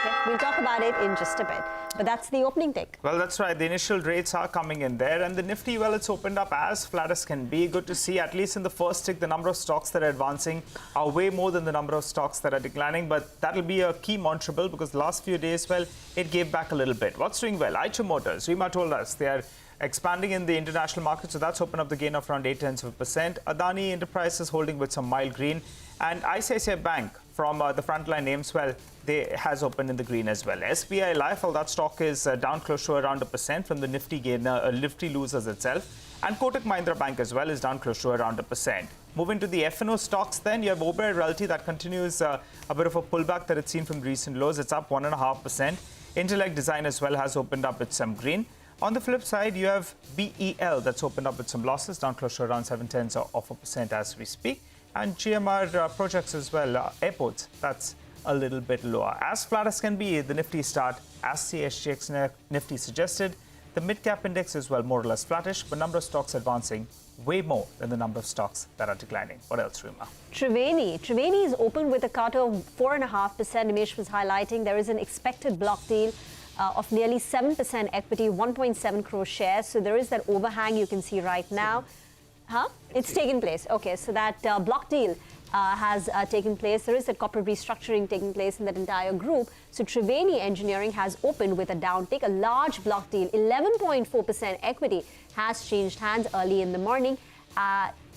Okay, we'll talk about it in just a bit. But that's the opening take. Well, that's right. The initial rates are coming in there. And the Nifty, well, it's opened up as flat as can be. Good to see, at least in the first tick, the number of stocks that are advancing are way more than the number of stocks that are declining. But that'll be a key montrable because the last few days, well, it gave back a little bit. What's doing well? Aichi Motors, Rima told us they are expanding in the international market. So that's opened up the gain of around 0.8%. Adani Enterprises holding with some mild green. And ICICI Bank from the frontline names, well, they has opened in the green as well. SBI Life, well, that stock is down close to around 1% from the Nifty Nifty losers itself. And Kotak Mahindra Bank as well is down close to around 1%. Moving to the F&O stocks then, you have Oberoi Realty that continues a bit of a pullback that it's seen from recent lows. It's up 1.5%. Intellect Design as well has opened up with some green. On the flip side, you have BEL that's opened up with some losses, down close to around 0.7% as we speak. And GMR projects as well, airports, that's a little bit lower. As flat as can be, the Nifty start, as the SGX Nifty suggested. The mid-cap index is, well, more or less flattish, but number of stocks advancing way more than the number of stocks that are declining. What else, Rima? Triveni is open with a cut of 4.5%. Nimesh was highlighting there is an expected block deal of nearly 7% equity, 1.7 crore shares. So there is that overhang you can see right now. It's taken place. Okay, so that block deal has taken place. There is that corporate restructuring taking place in that entire group. So Triveni Engineering has opened with a downtick. A large block deal, 11.4% equity, has changed hands early in the morning.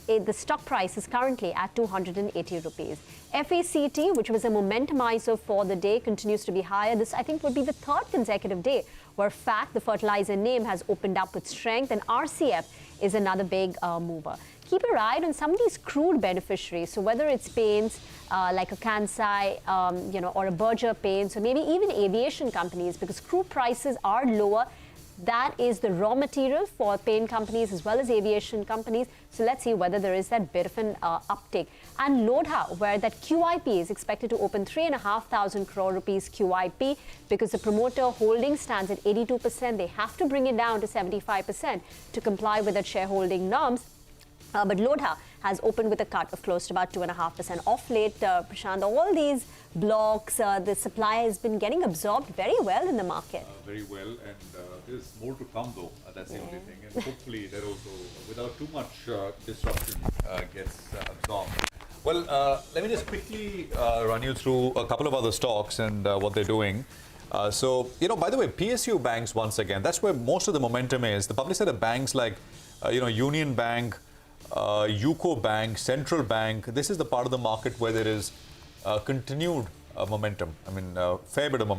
The stock price is currently at 280 rupees. FACT, which was a momentumizer for the day, continues to be higher. This, I think, would be the third consecutive day where FACT, the fertilizer name, has opened up with strength, and RCF is another big mover. Keep your eye on some of these crude beneficiaries. So whether it's paints like a Kansai, or a Berger Paints, or maybe even aviation companies, because crude prices are lower. That is the raw material for paint companies as well as aviation companies. So let's see whether there is that bit of an uptick. And Lodha, where that QIP is expected to open 3,500 crore rupees QIP, because the promoter holding stands at 82%. They have to bring it down to 75% to comply with the shareholding norms. But Lodha has opened with a cut of close to about 2.5%. Off late, Prashant, all these blocks, the supply has been getting absorbed very well in the market. Very well, and there's more to come though. That's the only thing. And hopefully that also, without too much disruption, gets absorbed. Well, let me just quickly run you through a couple of other stocks and what they're doing. So, by the way, PSU banks, once again, that's where most of the momentum is. The public sector banks like, Union Bank, UCO Bank, Central Bank, this is the part of the market where there is continued momentum. I mean, fair bit of momentum.